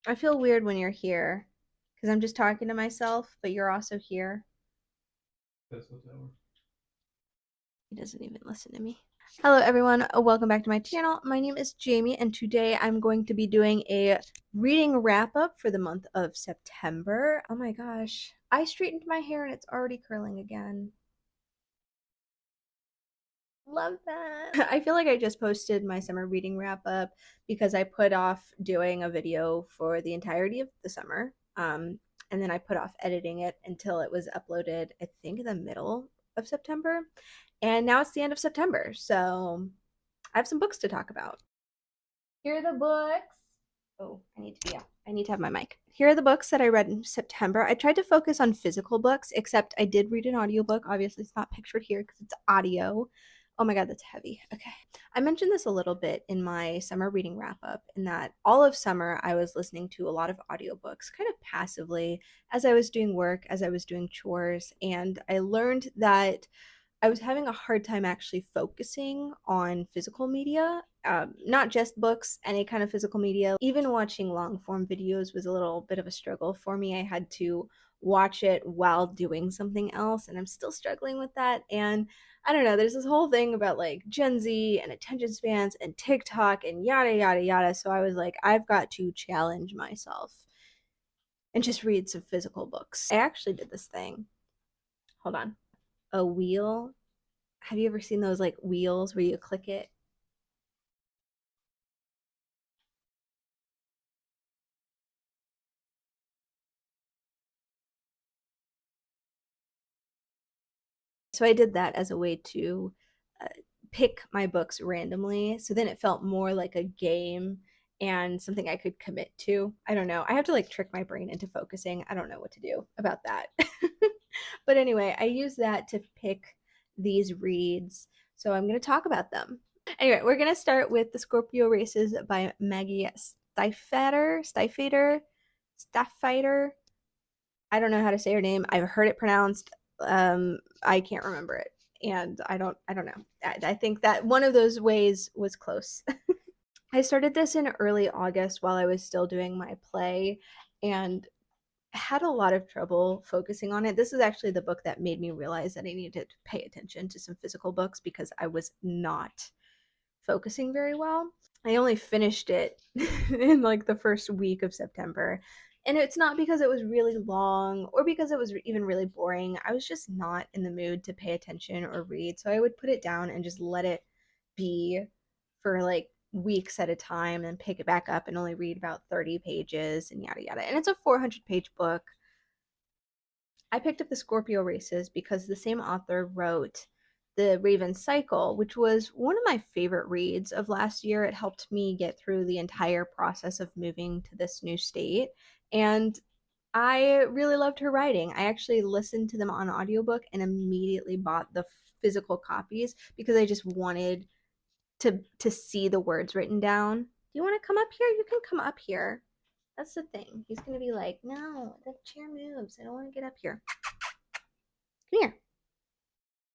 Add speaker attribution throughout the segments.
Speaker 1: I feel weird when you're here because I'm just talking to myself, but you're also here.
Speaker 2: That's what that was.
Speaker 1: He doesn't even listen to me. Hello, everyone. Welcome back to my channel. My name is Jamie, and today I'm going to be doing a reading wrap up for the month of September. Oh my gosh. I straightened my hair and it's already curling again. Love that. I feel like I just posted my summer reading wrap up because I put off doing a video for the entirety of the summer. And then I put off editing it until it was uploaded, I think, in the middle of September. And now it's the end of September. So I have some books to talk about. Here are the books. Oh, I need to have my mic. Here are the books that I read in September. I tried to focus on physical books, except I did read an audiobook. Obviously, it's not pictured here because it's audio. Oh my god, that's heavy. Okay. I mentioned this a little bit in my summer reading wrap up, in that all of summer I was listening to a lot of audiobooks kind of passively as I was doing work, as I was doing chores, and I learned that I was having a hard time actually focusing on physical media, not just books, any kind of physical media. Even watching long form videos was a little bit of a struggle for me. I had to watch it while doing something else, and I'm still struggling with that. And I don't know, there's this whole thing about like Gen Z and attention spans and TikTok and yada, yada, yada. So I was like, I've got to challenge myself and just read some physical books. I actually did this thing. Hold on. A wheel. Have you ever seen those like wheels where you click it? So I did that as a way to uh, pick my books randomly. So then it felt more like a game and something I could commit to. I don't know. I have to like trick my brain into focusing. I don't know what to do about that. But anyway, I use that to pick these reads. So I'm going to talk about them. Anyway, we're going to start with The Scorpio Races by Maggie Stiefvater. I don't know how to say her name. I've heard it pronounced. I can't remember it, and I don't know. I think that one of those ways was close. I started this in early August while I was still doing my play, and had a lot of trouble focusing on it. This is actually the book that made me realize that I needed to pay attention to some physical books because I was not focusing very well. I only finished it in like the first week of September. And it's not because it was really long or because it was even really boring. I was just not in the mood to pay attention or read. So I would put it down and just let it be for like weeks at a time and pick it back up and only read about 30 pages and yada yada. And it's a 400-page book. I picked up the Scorpio Races because the same author wrote The Raven Cycle, which was one of my favorite reads of last year. It helped me get through the entire process of moving to this new state. And I really loved her writing. I actually listened to them on audiobook and immediately bought the physical copies because I just wanted to see the words written down. Do you want to come up here? You can come up here. That's the thing. He's going to be like, no, the chair moves. I don't want to get up here. Come here.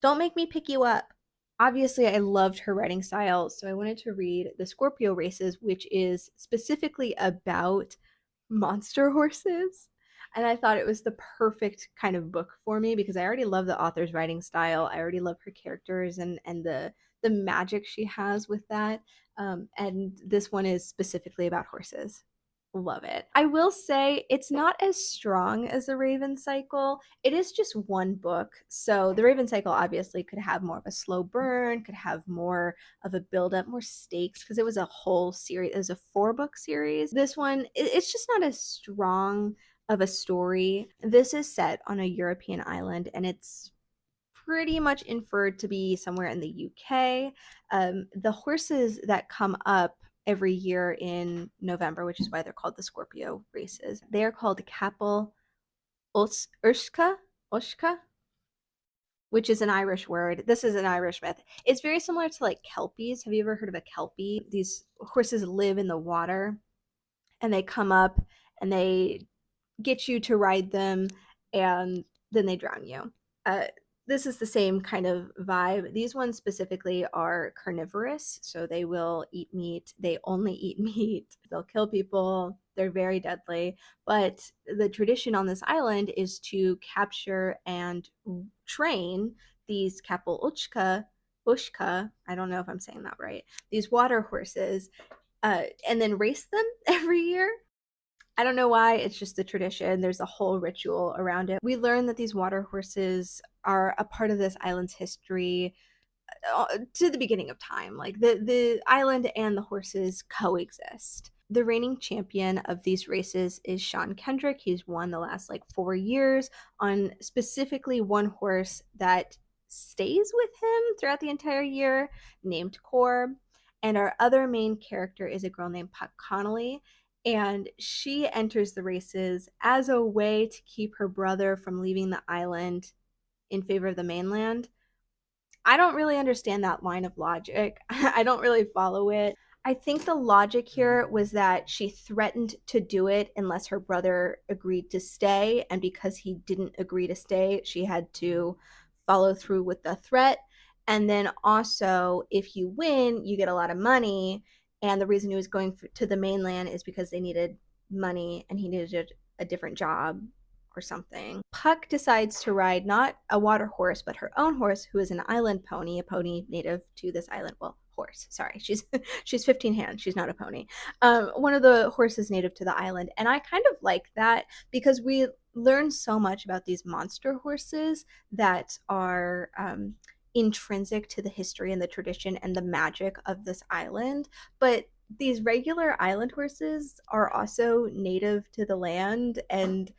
Speaker 1: Don't make me pick you up. Obviously, I loved her writing style, so I wanted to read The Scorpio Races, which is specifically about monster horses. And I thought it was the perfect kind of book for me because I already love the author's writing style. I already love her characters and the magic she has with that. And this one is specifically about horses. Love it. I will say it's not as strong as the Raven Cycle. It is just one book. So the Raven Cycle obviously could have more of a slow burn, could have more of a build up, more stakes because it was a whole series. It was a 4-book series. This one, it's just not as strong of a story. This is set on a European island and it's pretty much inferred to be somewhere in the UK. The horses that come up every year in November, which is why they're called the Scorpio races, they are called Kapel Ushka, which is an Irish word. This is an Irish myth. It's very similar to like Kelpies. Have you ever heard of a Kelpie? These horses live in the water and they come up and they get you to ride them and then they drown you. Uh, this is the same kind of vibe. These ones specifically are carnivorous, so they will eat meat. They only eat meat. They'll kill people. They're very deadly. But the tradition on this island is to capture and train these ushka, I don't know if I'm saying that right, these water horses, and then race them every year. I don't know why, it's just a tradition. There's a whole ritual around it. We learn that these water horses are a part of this island's history to the beginning of time. Like the island and the horses coexist. The reigning champion of these races is Sean Kendrick. He's won the last like 4 years on specifically one horse that stays with him throughout the entire year, named Core. And our other main character is a girl named Puck Connolly, and she enters the races as a way to keep her brother from leaving the island in favor of the mainland. I don't really understand that line of logic. I don't really follow it. I think the logic here was that she threatened to do it unless her brother agreed to stay. And because he didn't agree to stay, she had to follow through with the threat. And then also, if you win, you get a lot of money. And the reason he was going to the mainland is because they needed money and he needed a different job or something. Puck decides to ride not a water horse, but her own horse, who is an island pony, a pony native to this island. Well, horse. Sorry, she's 15 hands. She's not a pony. One of the horses native to the island, and I kind of like that because we learn so much about these monster horses that are intrinsic to the history and the tradition and the magic of this island. But these regular island horses are also native to the land, and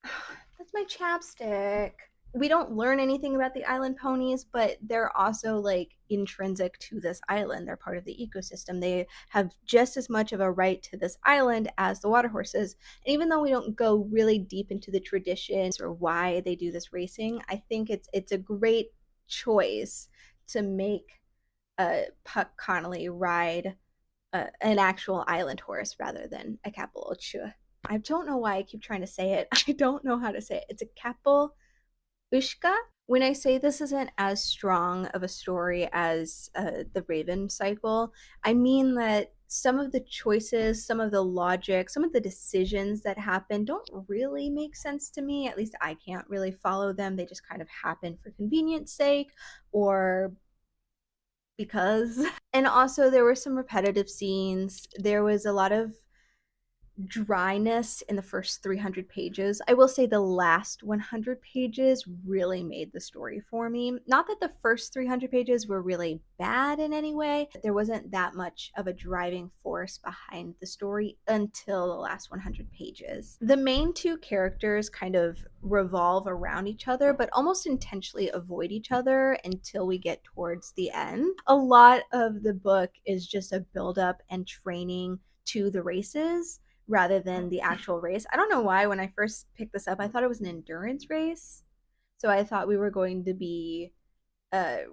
Speaker 1: that's my chapstick. We don't learn anything about the island ponies, but they're also like intrinsic to this island. They're part of the ecosystem. They have just as much of a right to this island as the water horses. And even though we don't go really deep into the traditions or why they do this racing, I think it's a great choice to make Puck Connolly ride an actual island horse rather than a Kapellchua. I don't know why I keep trying to say it. I don't know how to say it. It's a Kapellchua. When I say this isn't as strong of a story as the Raven cycle, I mean that some of the choices, some of the logic, some of the decisions that happen don't really make sense to me. At least I can't really follow them. They just kind of happen for convenience sake or because. And also, there were some repetitive scenes. There was a lot of dryness in the first 300 pages. I will say the last 100 pages really made the story for me. Not that the first 300 pages were really bad in any way. There wasn't that much of a driving force behind the story until the last 100 pages. The main two characters kind of revolve around each other, but almost intentionally avoid each other until we get towards the end. A lot of the book is just a build-up and training to the races rather than the actual race. I don't know why when I first picked this up, I thought it was an endurance race. So I thought we were going to be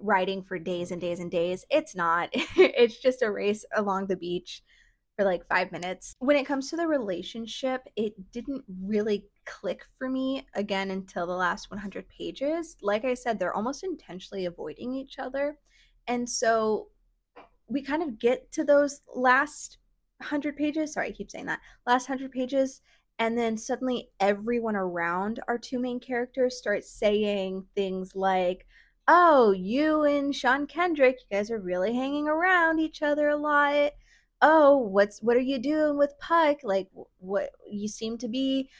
Speaker 1: riding for days and days and days. It's not. It's just a race along the beach for like 5 minutes. When it comes to the relationship, it didn't really click for me again until the last 100 pages. Like I said, they're almost intentionally avoiding each other. And so we kind of get to those last 100 pages. Sorry, I keep saying that. Last 100 pages. And then suddenly everyone around our two main characters starts saying things like, oh, you and Sean Kendrick, you guys are really hanging around each other a lot. Oh, what are you doing with Puck? Like, what, you seem to be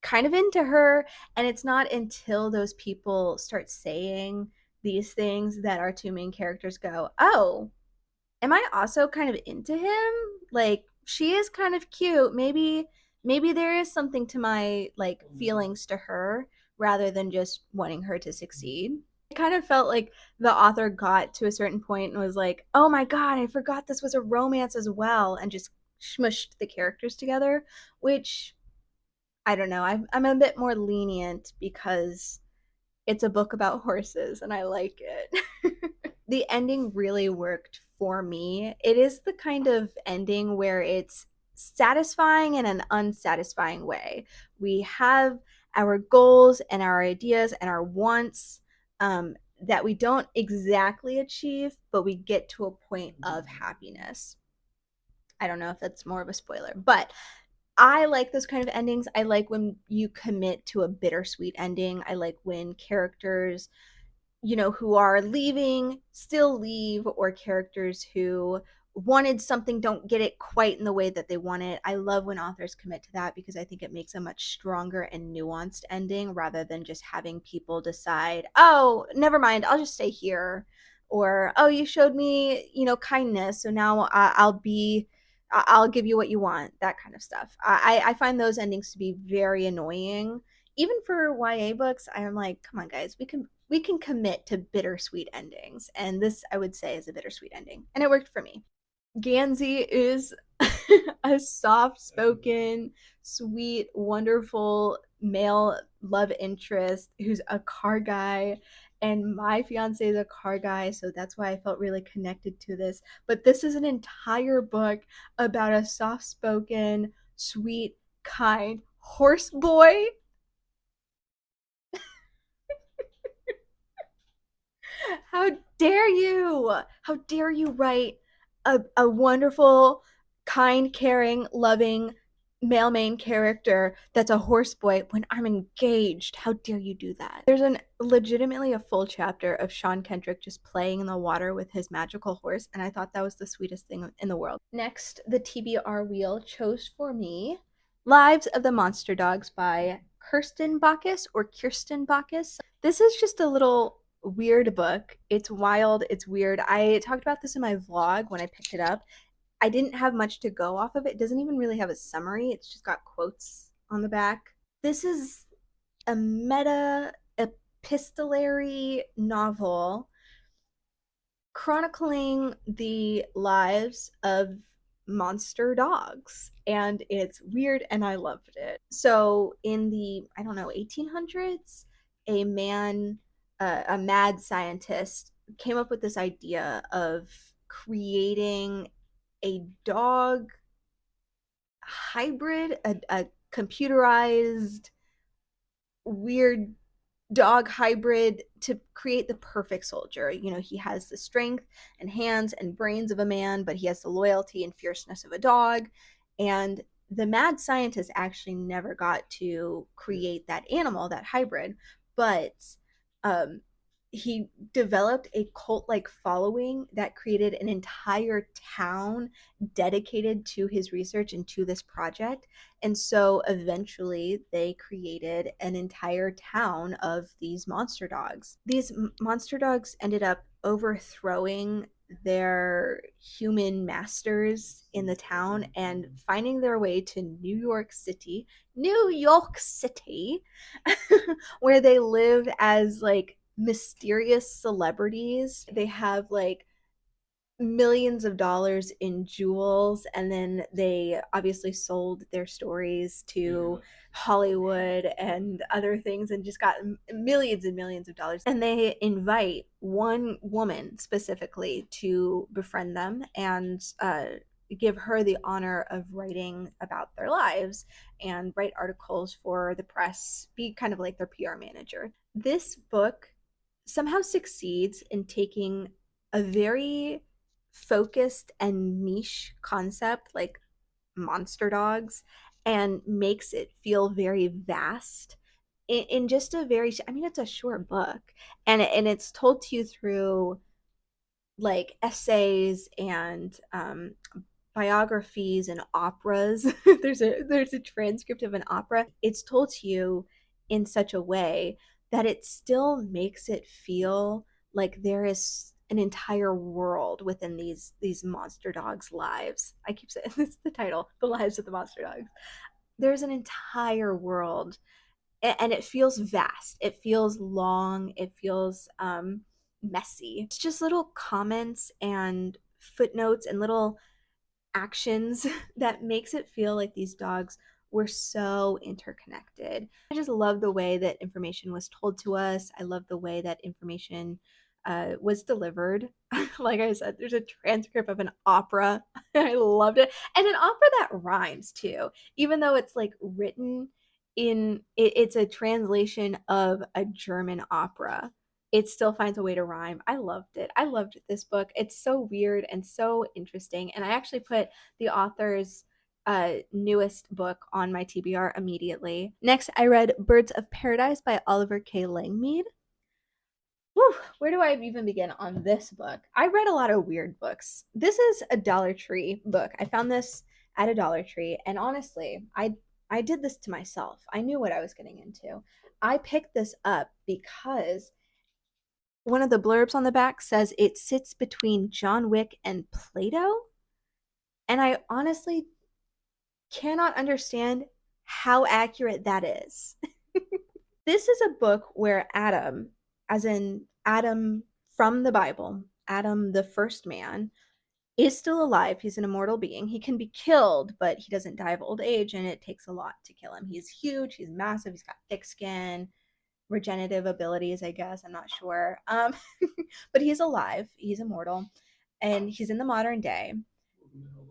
Speaker 1: kind of into her. And it's not until those people start saying these things that our two main characters go, oh, am I also kind of into him? Like, she is kind of cute. Maybe there is something to my like feelings to her rather than just wanting her to succeed. It kind of felt like the author got to a certain point and was like, "Oh my god, I forgot this was a romance as well," and just smushed the characters together, which I don't know. I'm a bit more lenient because it's a book about horses and I like it. The ending really worked for me. It is the kind of ending where it's satisfying in an unsatisfying way. We have our goals and our ideas and our wants, that we don't exactly achieve, but we get to a point of happiness. I don't know if that's more of a spoiler, but I like those kind of endings. I like when you commit to a bittersweet ending. I like when characters, who are leaving still leave, or characters who wanted something don't get it quite in the way that they want it. I love when authors commit to that because I think it makes a much stronger and nuanced ending rather than just having people decide, oh, never mind, I'll just stay here. Or, oh, you showed me, kindness, so now I'll give you what you want, that kind of stuff. I find those endings to be very annoying. Even for YA books, I am like, come on, guys, we can commit to bittersweet endings, and this I would say is a bittersweet ending, and it worked for me. Gansey is a soft-spoken, sweet, wonderful male love interest who's a car guy, and my fiance is a car guy, so that's why I felt really connected to this. But this is an entire book about a soft-spoken, sweet, kind horse boy. How dare you? How dare you write a wonderful, kind, caring, loving male main character that's a horse boy when I'm engaged? How dare you do that? There's an legitimately a full chapter of Sean Kendrick just playing in the water with his magical horse, and I thought that was the sweetest thing in the world. Next, the TBR wheel chose for me Lives of the Monster Dogs by Kirsten Bakis. This is just a little weird book. It's wild, it's weird. I talked about this in my vlog when I picked it up. I didn't have much to go off of it. It doesn't even really have a summary. It's just got quotes on the back. This is a meta epistolary novel chronicling the lives of monster dogs, and it's weird and I loved it. So in the, I don't know, 1800s, a man, a mad scientist, came up with this idea of creating a dog hybrid, a computerized weird dog hybrid to create the perfect soldier. He has the strength and hands and brains of a man, but he has the loyalty and fierceness of a dog. And the mad scientist actually never got to create that animal, that hybrid, but um, he developed a cult like following that created an entire town dedicated to his research and to this project. And so eventually they created an entire town of these monster dogs. These monster dogs ended up overthrowing their human masters in the town and finding their way to New York City, where they live as like mysterious celebrities. They have like millions of dollars in jewels, and then they obviously sold their stories to Hollywood and other things and just got millions and millions of dollars. And they invite one woman specifically to befriend them and give her the honor of writing about their lives and write articles for the press, be kind of like their PR manager. This book somehow succeeds in taking a very focused and niche concept like monster dogs and makes it feel very vast in just a very, I mean, it's a short book, and it's told to you through like essays and biographies and operas. There's a transcript of an opera. It's told to you in such a way that it still makes it feel like there is an entire world within these monster dogs' lives. I keep saying it's the title, The Lives of the Monster Dogs. There's an entire world, and it feels vast. It feels long. It feels messy. It's just little comments and footnotes and little actions that makes it feel like these dogs were so interconnected. I just love the way that information was told to us. I love the way that information was delivered. Like I said, there's a transcript of an opera. I loved it. And an opera that rhymes too, even though it's like written it's a translation of a German opera. It still finds a way to rhyme. I loved it. I loved this book. It's so weird and so interesting. And I actually put the author's newest book on my TBR immediately. Next, I read Birds of Paradise by Oliver K. Langmead. Whew, where do I even begin on this book? I read a lot of weird books. This is a Dollar Tree book. I found this at a Dollar Tree, and honestly, I did this to myself. I knew what I was getting into. I picked this up because one of the blurbs on the back says it sits between John Wick and Plato, and I honestly cannot understand how accurate that is. This is a book where Adam, as in Adam from the Bible, Adam, the first man, is still alive. He's an immortal being. He can be killed, but he doesn't die of old age, and it takes a lot to kill him. He's huge, he's massive, he's got thick skin, regenerative abilities, I guess. I'm not sure. But he's alive, he's immortal, and he's in the modern day.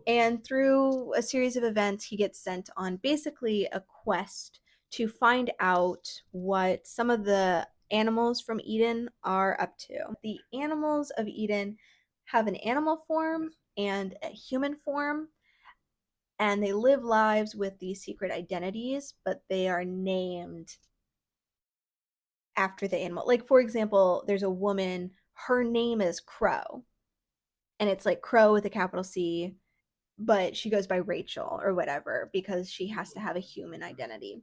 Speaker 1: And through a series of events, he gets sent on basically a quest to find out what some of the animals from Eden are up to. The animals of Eden have an animal form and a human form, and they live lives with these secret identities, but they are named after the animal. Like, for example, there's a woman, her name is Crow, and it's like Crow with a capital C, but she goes by Rachel or whatever because she has to have a human identity.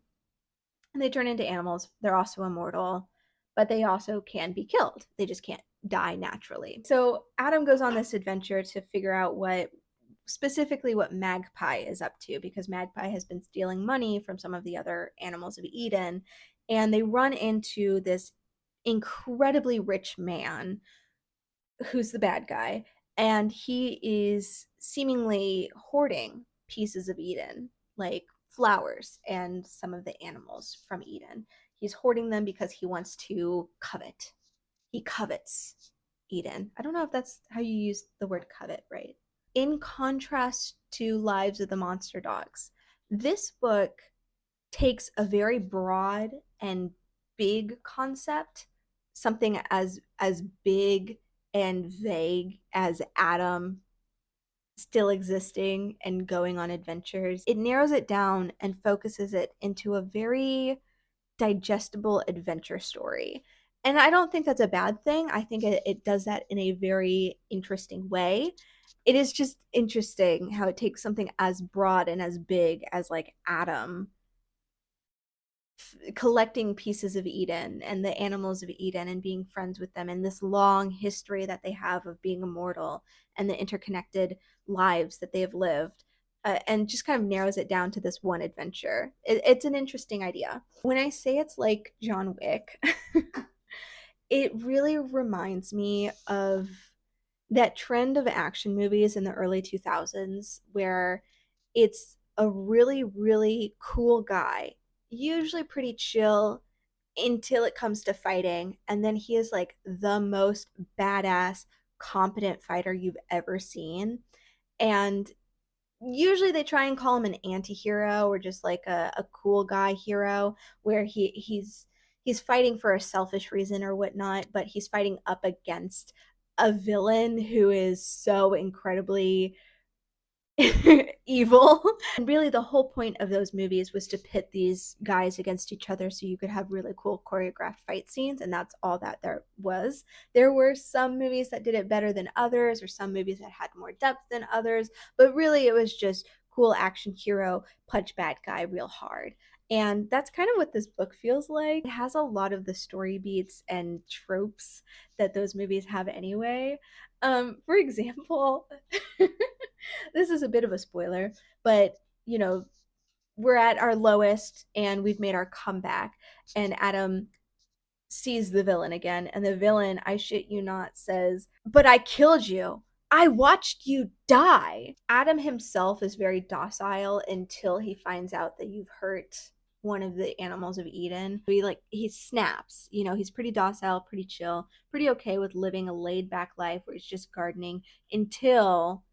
Speaker 1: And they turn into animals. They're also immortal, but they also can be killed. They just can't die naturally. So Adam goes on this adventure to figure out specifically what Magpie is up to, because Magpie has been stealing money from some of the other animals of Eden. And they run into this incredibly rich man who's the bad guy, and he is seemingly hoarding pieces of Eden, like flowers and some of the animals from Eden. He's hoarding them because he wants to covet. He covets Eden. I don't know if that's how you use the word covet, right? In contrast to Lives of the Monster Dogs, this book takes a very broad and big concept, something as big and vague as Adam still existing and going on adventures. It narrows it down and focuses it into a very digestible adventure story. And I don't think that's a bad thing. I think it does that in a very interesting way. It is just interesting how it takes something as broad and as big as like Adam collecting pieces of Eden and the animals of Eden and being friends with them, and this long history that they have of being immortal and the interconnected lives that they have lived, and just kind of narrows it down to this one adventure. It's an interesting idea. When I say it's like John Wick, it really reminds me of that trend of action movies in the early 2000s where it's a really, really cool guy, usually pretty chill until it comes to fighting. And then he is like the most badass, competent fighter you've ever seen. And usually they try and call him an anti-hero or just like a cool guy hero where he's fighting for a selfish reason or whatnot, but he's fighting up against a villain who is so incredibly evil. And really, the whole point of those movies was to pit these guys against each other so you could have really cool choreographed fight scenes. And that's all that there was. There were some movies that did it better than others, or some movies that had more depth than others. But really, it was just cool action hero, punch bad guy real hard. And that's kind of what this book feels like. It has a lot of the story beats and tropes that those movies have anyway. For example, this is a bit of a spoiler, but you know, we're at our lowest and we've made our comeback, and Adam sees the villain again, and the villain, I shit you not, says, "But I killed you. I watched you die." Adam himself is very docile until he finds out that you've hurt one of the animals of Eden. He snaps. He's pretty docile, pretty chill, pretty okay with living a laid back life where he's just gardening until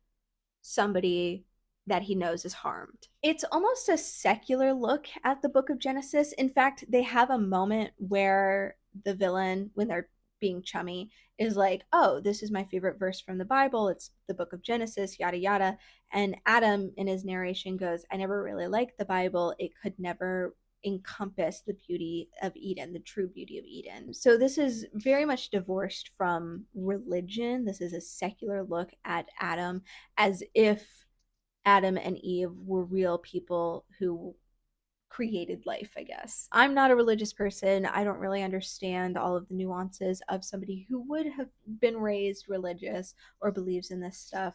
Speaker 1: somebody that he knows is harmed. It's almost a secular look at the book of Genesis. In fact, they have a moment where the villain, when they're being chummy, is like, oh, this is my favorite verse from the Bible. It's the book of Genesis, yada, yada. And Adam, in his narration, goes, I never really liked the Bible. It could never encompass the beauty of Eden, the true beauty of Eden. So this is very much divorced from religion. This is a secular look at Adam as if Adam and Eve were real people who created life, I guess. I'm not a religious person. I don't really understand all of the nuances of somebody who would have been raised religious or believes in this stuff.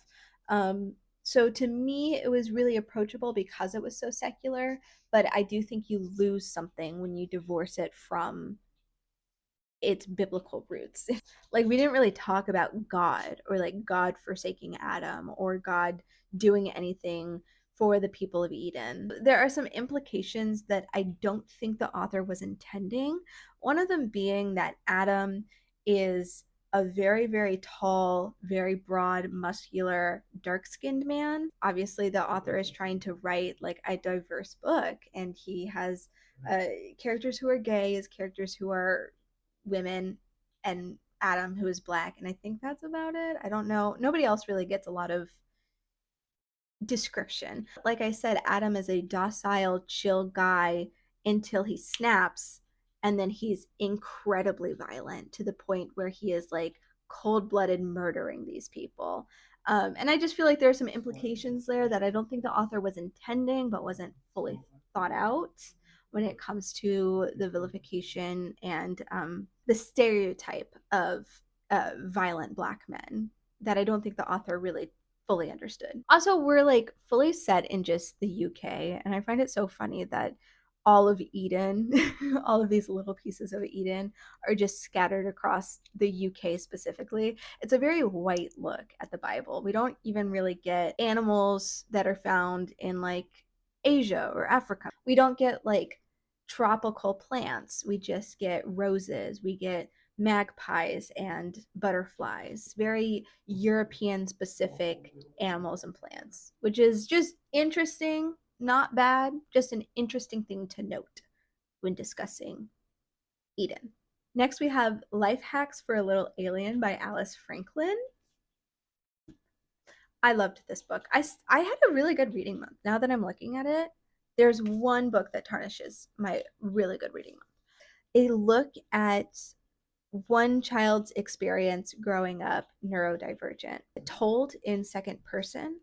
Speaker 1: So to me, it was really approachable because it was so secular, but I do think you lose something when you divorce it from its biblical roots. Like, we didn't really talk about God or like God forsaking Adam or God doing anything for the people of Eden. There are some implications that I don't think the author was intending. One of them being that Adam is a very, very tall, very broad, muscular, dark skinned man. Obviously, the author is trying to write like a diverse book, and he has characters who are gay, as characters who are women, and Adam, who is black. And I think that's about it. I don't know. Nobody else really gets a lot of description. Like I said, Adam is a docile, chill guy until he snaps, and then he's incredibly violent to the point where he is like cold blooded murdering these people. And I just feel like there are some implications there that I don't think the author was intending, but wasn't fully thought out when it comes to the vilification and the stereotype of violent black men that I don't think the author really fully understood. Also, we're like fully set in just the UK, and I find it so funny that all of Eden, all of these little pieces of Eden are just scattered across the UK specifically. It's a very white look at the Bible. We don't even really get animals that are found in like Asia or Africa. We don't get like tropical plants. We just get roses. We get magpies and butterflies, very European specific animals and plants, which is just interesting, not bad, just an interesting thing to note when discussing Eden. Next, we have Life Hacks for a Little Alien by Alice Franklin. I loved this book. I had a really good reading month. Now that I'm looking at it, there's one book that tarnishes my really good reading month. A look at one child's experience growing up neurodivergent, told in second person,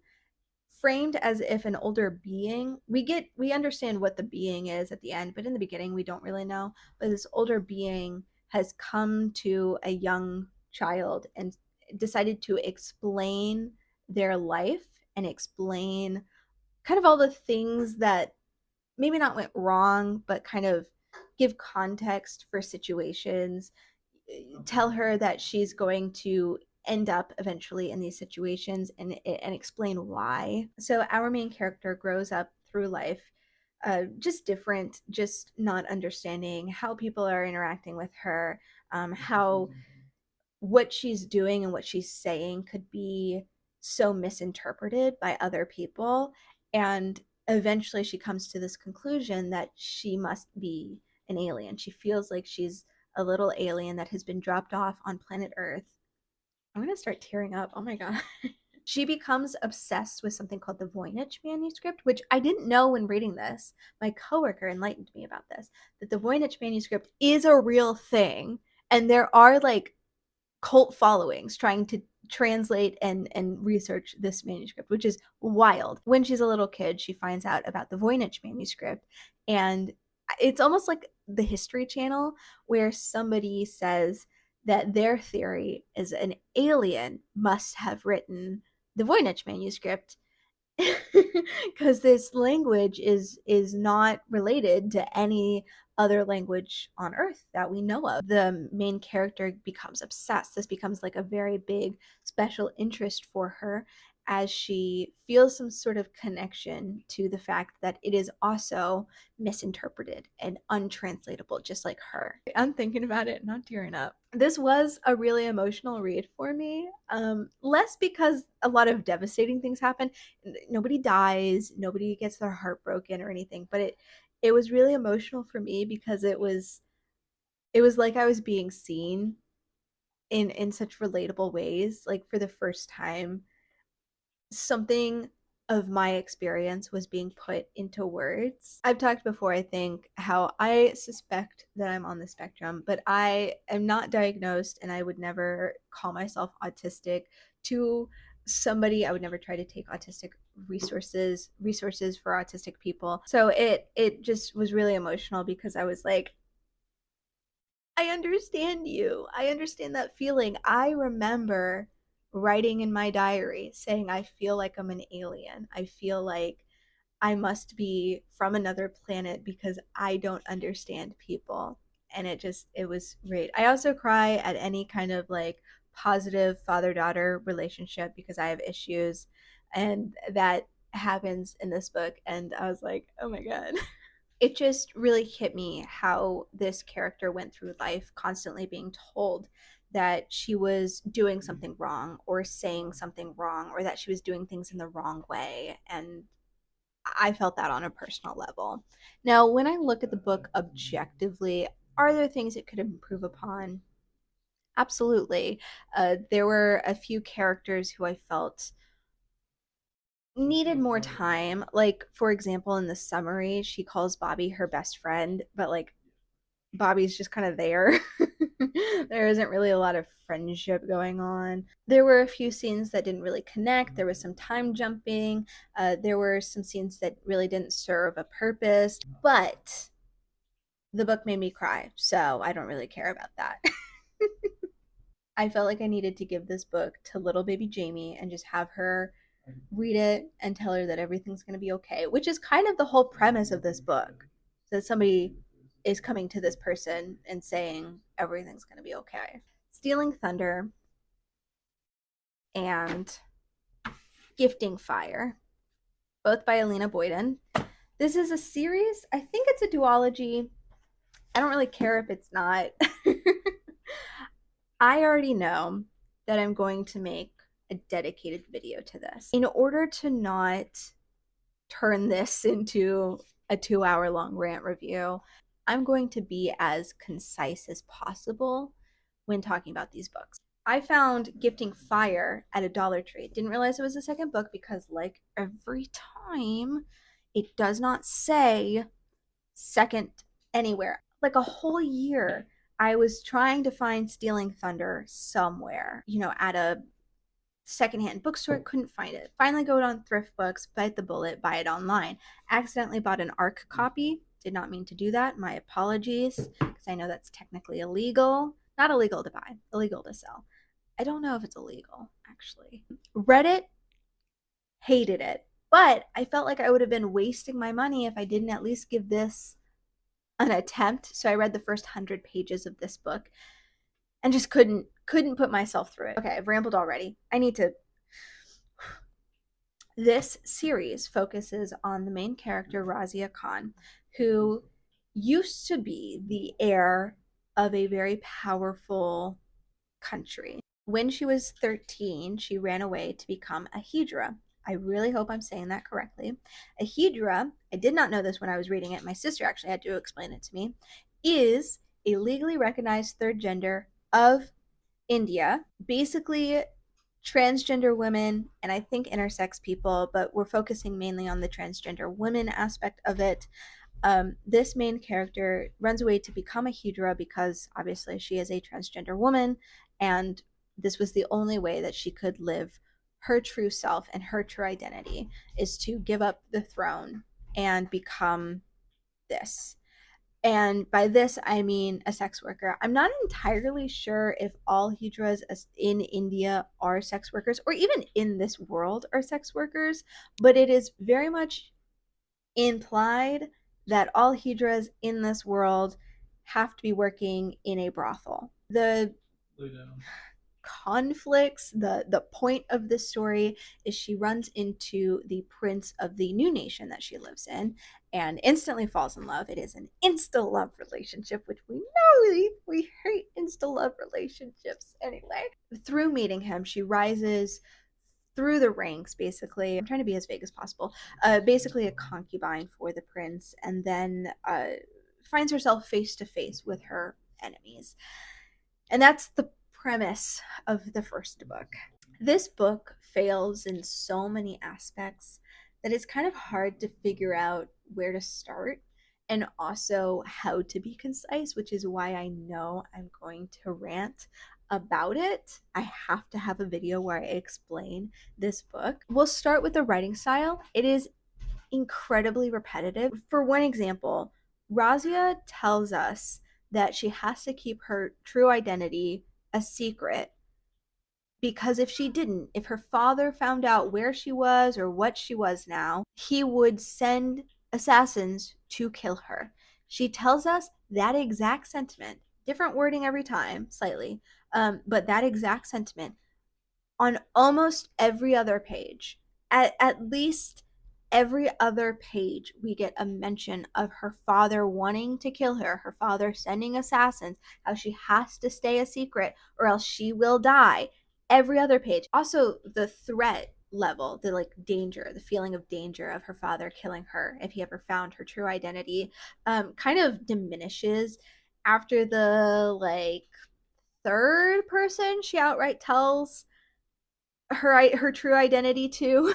Speaker 1: framed as if an older being, we understand what the being is at the end, but in the beginning we don't really know. But this older being has come to a young child and decided to explain their life and explain kind of all the things that maybe not went wrong, but kind of give context for situations, tell her that she's going to end up eventually in these situations, and explain why. So our main character grows up through life just different, just not understanding how people are interacting with her, how what she's doing and what she's saying could be so misinterpreted by other people. And eventually she comes to this conclusion that she must be an alien. She feels like she's a little alien that has been dropped off on planet Earth. I'm going to start tearing up. Oh my God. She becomes obsessed with something called the Voynich manuscript, which I didn't know when reading this. My coworker enlightened me about this, that the Voynich manuscript is a real thing. And there are like cult followings trying to translate and research this manuscript, which is wild. When she's a little kid, she finds out about the Voynich manuscript, and it's almost like the History Channel, where somebody says that their theory is an alien must have written the Voynich manuscript, because this language is not related to any other language on earth that we know of. The main character becomes obsessed. This becomes like a very big special interest for her, as she feels some sort of connection to the fact that it is also misinterpreted and untranslatable, just like her. I'm thinking about it, not tearing up. This was a really emotional read for me. Less because a lot of devastating things happen. Nobody dies, nobody gets their heart broken or anything, but it was really emotional for me because it was like I was being seen in such relatable ways. Like for the first time, something of my experience was being put into words. I've talked before, I think, how I suspect that I'm on the spectrum, but I am not diagnosed and I would never call myself autistic. To somebody, I would never try to take autistic resources for autistic people. So it just was really emotional because I was like, I understand you. I understand that feeling. I remember writing in my diary saying, I feel like I'm an alien. I feel like I must be from another planet because I don't understand people. And it was great. I also cry at any kind of like positive father daughter relationship because I have issues. And that happens in this book. And I was like, oh my God. It just really hit me how this character went through life constantly being told that she was doing something wrong or saying something wrong or that she was doing things in the wrong way. And I felt that on a personal level. Now, when I look at the book objectively, are there things it could improve upon? Absolutely. There were a few characters who I felt needed more time. Like, for example, in the summary, she calls Bobby her best friend, but like Bobby's just kind of there. There isn't really a lot of friendship going on. There were a few scenes that didn't really connect. There was some time jumping. There were some scenes that really didn't serve a purpose. But the book made me cry, so I don't really care about that. I felt like I needed to give this book to little baby Jamie and just have her read it and tell her that everything's going to be okay, which is kind of the whole premise of this book. That somebody is coming to this person and saying everything's going to be okay. Stealing Thunder and Gifting Fire, both by Alina Boyden. This is a series. I think it's a duology. I don't really care if it's not. I already know that I'm going to make a dedicated video to this. In order to not turn this into a 2 hour long rant review, I'm going to be as concise as possible when talking about these books. I found Gifting Fire at a Dollar Tree. Didn't realize it was the second book because, like every time, it does not say second anywhere. Like a whole year, I was trying to find Stealing Thunder somewhere, at a secondhand bookstore, couldn't find it. Finally go on Thrift Books, bite the bullet, buy it online. Accidentally bought an ARC copy. Did not mean to do that. My apologies, because I know that's technically illegal. Not illegal to buy, illegal to sell. I don't know if it's illegal, actually. Read it, hated it. But I felt like I would have been wasting my money if I didn't at least give this an attempt. So I read the first 100 pages of this book and just couldn't put myself through it. Okay, I've rambled already. I need to. This series focuses on the main character, Razia Khan, who used to be the heir of a very powerful country. When she was 13, she ran away to become a Hydra. I really hope I'm saying that correctly. A Hydra, I did not know this when I was reading it. My sister actually had to explain it to me, is a legally recognized third gender of India. Basically, transgender women and I think intersex people, but we're focusing mainly on the transgender women aspect of it. This main character runs away to become a Hydra because obviously she is a transgender woman, and this was the only way that she could live her true self and her true identity is to give up the throne and become this. And by this, I mean a sex worker. I'm not entirely sure if all Hydras in India are sex workers or even in this world are sex workers, but it is very much implied that all Hydras in this world have to be working in a brothel. The conflicts. The point of this story is she runs into the prince of the new nation that she lives in and instantly falls in love. It is an insta love relationship, which we know we hate insta love relationships anyway. Through meeting him, she rises through the ranks, basically. I'm trying to be as vague as possible. Basically a concubine for the prince, and then finds herself face to face with her enemies. And that's the premise of the first book. This book fails in so many aspects that it's kind of hard to figure out where to start and also how to be concise, which is why I know I'm going to rant about it. I have to have a video where I explain this book. We'll start with the writing style. It is incredibly repetitive. For one example, Razia tells us that she has to keep her true identity a secret because if she didn't, if her father found out where she was or what she was now, he would send assassins to kill her. She tells us that exact sentiment, different wording every time, slightly, but that exact sentiment on almost every other page. At least every other page, we get a mention of her father wanting to kill her, her father sending assassins, how she has to stay a secret or else she will die. Every other page. Also, the threat level, the like danger, the feeling of danger of her father killing her if he ever found her true identity, kind of diminishes after the like third person she outright tells her true identity to.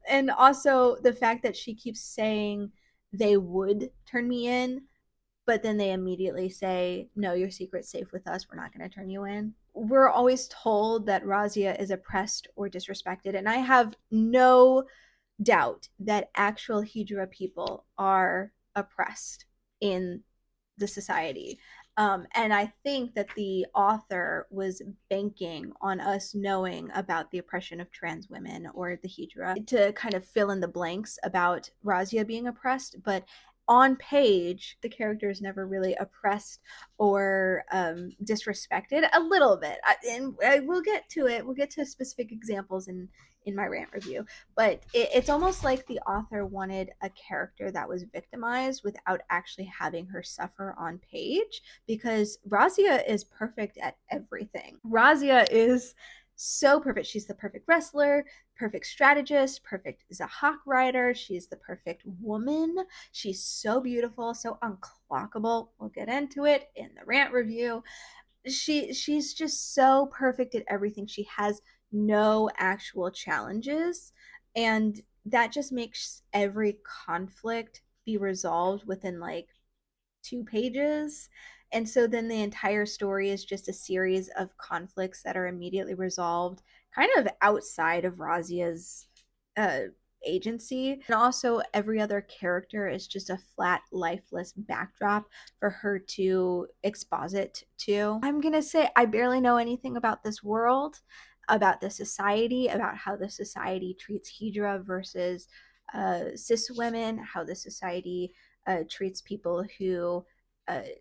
Speaker 1: And also the fact that she keeps saying they would turn me in, but then they immediately say, no, your secret's safe with us, we're not going to turn you in. We're always told that Razia is oppressed or disrespected, and I have no doubt that actual Hydra people are oppressed in the society. And I think that the author was banking on us knowing about the oppression of trans women or the Hydra to kind of fill in the blanks about Razia being oppressed. But on page, the character is never really oppressed or disrespected. A little bit, and we'll get to it. We'll get to specific examples in my rant review, but it's almost like the author wanted a character that was victimized without actually having her suffer on page, because Razia is perfect at everything. Razia is so perfect. She's the perfect wrestler, perfect strategist, perfect Zahak writer. She's the perfect woman. She's so beautiful, so unclockable. We'll get into it in the rant review. She's just so perfect at everything. She has no actual challenges, and that just makes every conflict be resolved within like 2 pages. And so then the entire story is just a series of conflicts that are immediately resolved kind of outside of Razia's uh agency. And also every other character is just a flat lifeless backdrop for her to exposit to. I'm gonna say I barely know anything about this world, about the society, about how the society treats Hydra versus cis women, how the society treats people who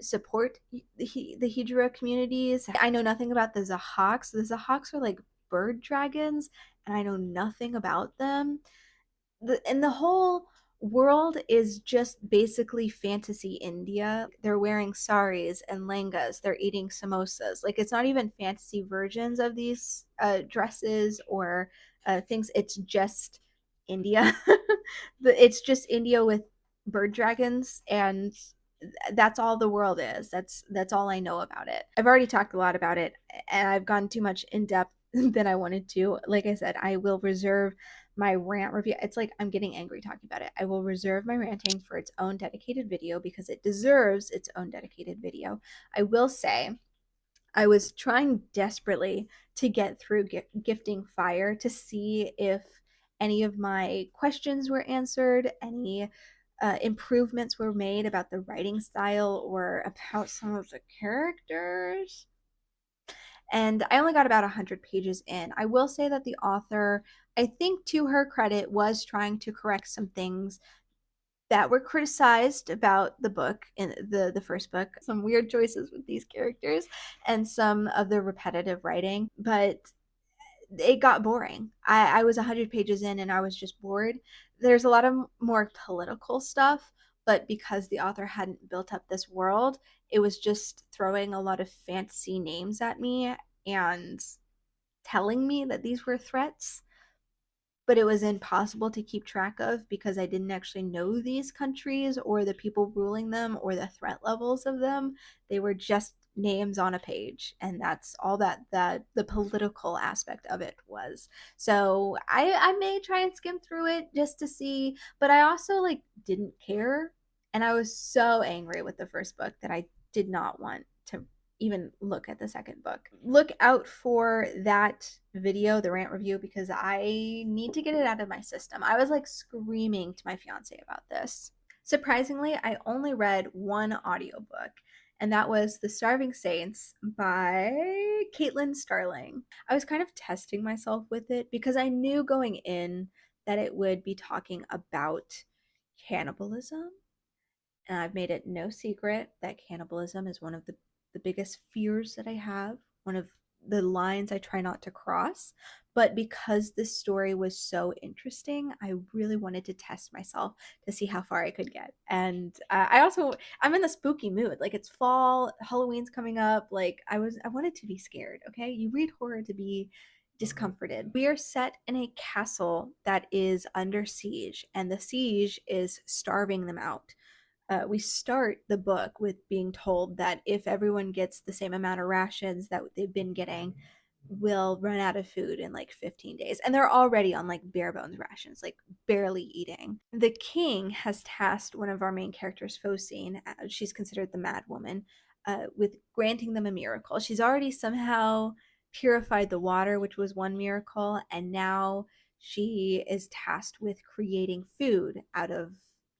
Speaker 1: support the Hydra communities. I know nothing about the Zahaks. The Zahaks are like bird dragons, and I know nothing about them. And the whole world is just basically fantasy India. They're wearing saris and langas. They're eating samosas. Like it's not even fantasy versions of these dresses or things. It's just India. It's just India with bird dragons, and that's all the world is. That's all I know about it. I've already talked a lot about it, and I've gone too much in depth than I wanted to. Like I said, I will reserve my rant review. It's like I'm getting angry talking about it. I will reserve my ranting for its own dedicated video because it deserves its own dedicated video. I will say I was trying desperately to get through gifting fire to see if any of my questions were answered, any improvements were made about the writing style or about some of the characters. And I only got about 100 pages in. I will say that the author, I think to her credit, was trying to correct some things that were criticized about the book, in the first book. Some weird choices with these characters and some of the repetitive writing, but it got boring. I was 100 pages in and I was just bored. There's a lot of more political stuff, but because the author hadn't built up this world, it was just throwing a lot of fancy names at me and telling me that these were threats, but it was impossible to keep track of because I didn't actually know these countries or the people ruling them or the threat levels of them. They were just names on a page, and that's all that the political aspect of it was. So I may try and skim through it just to see, but I also like didn't care, and I was so angry with the first book that I did not want to even look at the second book. Look out for that video, the rant review, because I need to get it out of my system. I was like screaming to my fiance about this. Surprisingly, I only read one audiobook, and that was The Starving Saints by Caitlin Starling. I was kind of testing myself with it because I knew going in that it would be talking about cannibalism, and I've made it no secret that cannibalism is one of the biggest fears that I have, one of the lines I try not to cross. But because this story was so interesting, I really wanted to test myself to see how far I could get. And I'm in the spooky mood. Like it's fall, Halloween's coming up. Like I wanted to be scared. Okay, you read horror to be discomforted. We are set in a castle that is under siege, and the siege is starving them out. We start the book with being told that if everyone gets the same amount of rations that they've been getting, we'll run out of food in like 15 days. And they're already on like bare bones rations, like barely eating. The king has tasked one of our main characters, Focine, she's considered the mad woman, with granting them a miracle. She's already somehow purified the water, which was one miracle, and now she is tasked with creating food out of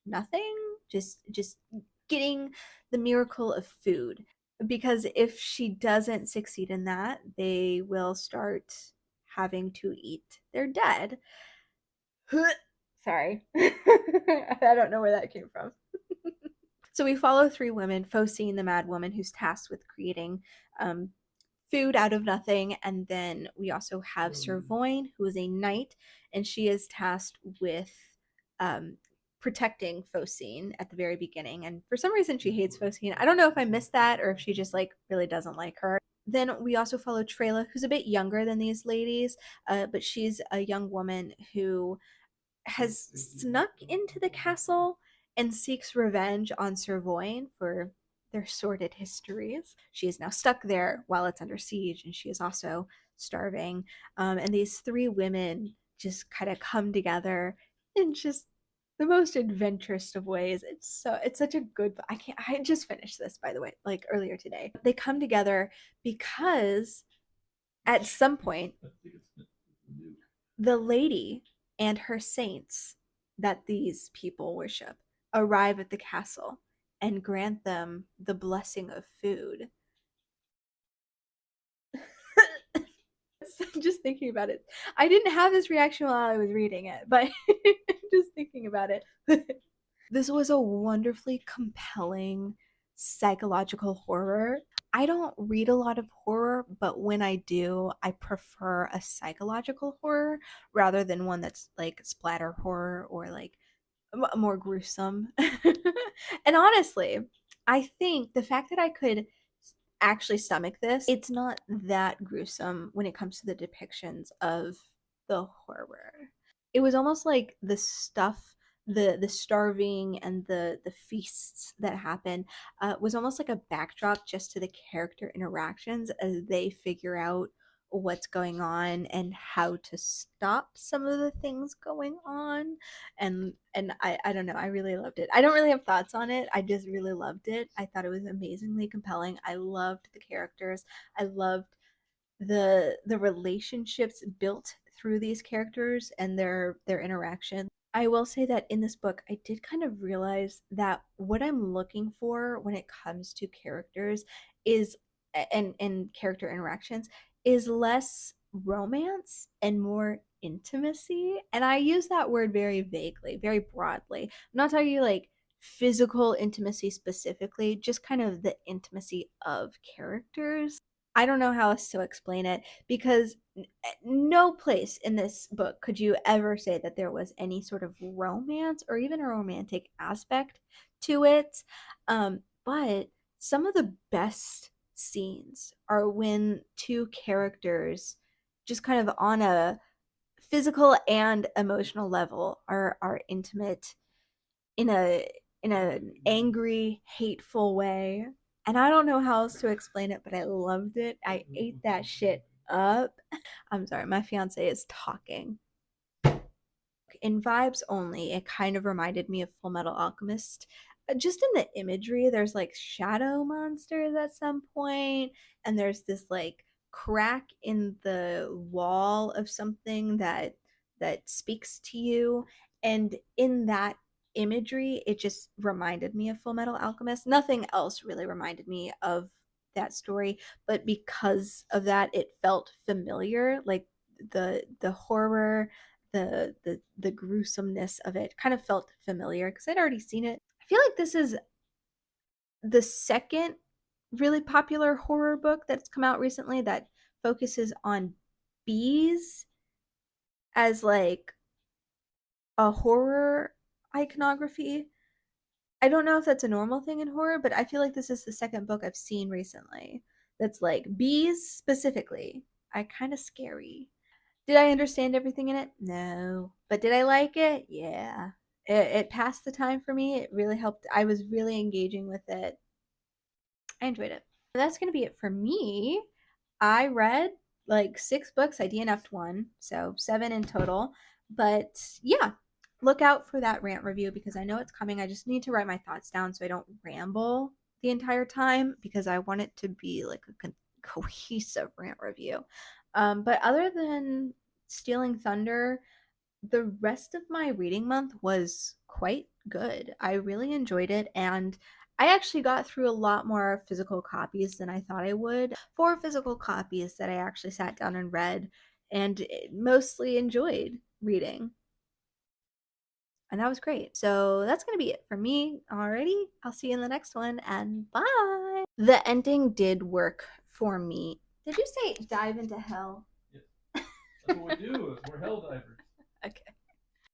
Speaker 1: nothing, just getting the miracle of food, because if she doesn't succeed in that, they will start having to eat their dead. Sorry. I don't know where that came from. So we follow three women: Focine, the mad woman, who's tasked with creating um, food out of nothing. And then we also have Servoine, who is a knight, and she is tasked with um, protecting Focine at the very beginning. And for some reason, she hates Focine. I don't know if I missed that or if she just like really doesn't like her. Then we also follow Trela, who's a bit younger than these ladies, but she's a young woman who has snuck into the castle and seeks revenge on Servoine for their sordid histories. She is now stuck there while it's under siege, and she is also starving. And these three women just kind of come together in just the most adventurous of ways. It's such a good. I just finished this, by the way, like earlier today. They come together because at some point the lady and her saints that these people worship arrive at the castle and grant them the blessing of food. Just thinking about it, I didn't have this reaction while I was reading it, but just thinking about it. This was a wonderfully compelling psychological horror. I don't read a lot of horror, but when I do, I prefer a psychological horror rather than one that's like splatter horror or like more gruesome. And honestly, I think the fact that I could actually stomach this, it's not that gruesome when it comes to the depictions of the horror. It was almost like the stuff, the starving and the feasts that happen, was almost like a backdrop just to the character interactions as they figure out what's going on and how to stop some of the things going on. And I don't know, I really loved it. I don't really have thoughts on it, I just really loved it. I thought it was amazingly compelling. I loved the characters. I loved the relationships built through these characters and their interaction. I will say that in this book, I did kind of realize that what I'm looking for when it comes to characters is and character interactions is less romance and more intimacy. And I use that word very vaguely, very broadly. I'm not talking like physical intimacy specifically, just kind of the intimacy of characters. I don't know how else to explain it because no place in this book could you ever say that there was any sort of romance or even a romantic aspect to it. But some of the best scenes are when two characters just kind of on a physical and emotional level are intimate in an angry, hateful way. And I don't know how else to explain it, but I loved it. I ate that shit up. I'm sorry, my fiance is talking. In vibes only, it kind of reminded me of Full Metal Alchemist. Just in the imagery, there's like shadow monsters at some point, and there's this like crack in the wall of something that speaks to you. And in that imagery, it just reminded me of Full Metal Alchemist. Nothing else really reminded me of that story, but because of that, it felt familiar. Like the horror, the gruesomeness of it kind of felt familiar because I'd already seen it. I feel like this is the second really popular horror book that's come out recently that focuses on bees as like a horror iconography. I don't know if that's a normal thing in horror, but I feel like this is the second book I've seen recently that's like bees specifically. I kind of scary. Did I understand everything in it? No. But did I like it? Yeah. It passed the time for me. It really helped. I was really engaging with it. I enjoyed it. That's going to be it for me. I read like 6 books. I DNF'd one, so 7 in total. But yeah, look out for that rant review because I know it's coming. I just need to write my thoughts down so I don't ramble the entire time because I want it to be like a cohesive rant review. But other than Stealing Thunder, the rest of my reading month was quite good. I really enjoyed it, and I actually got through a lot more physical copies than I thought I would. 4 physical copies that I actually sat down and read, and mostly enjoyed reading. And that was great. So that's going to be it for me already. I'll see you in the next one, and bye. The ending did work for me. Did you say dive into hell?
Speaker 2: Yes. That's what we do. We're hell divers.
Speaker 1: Okay.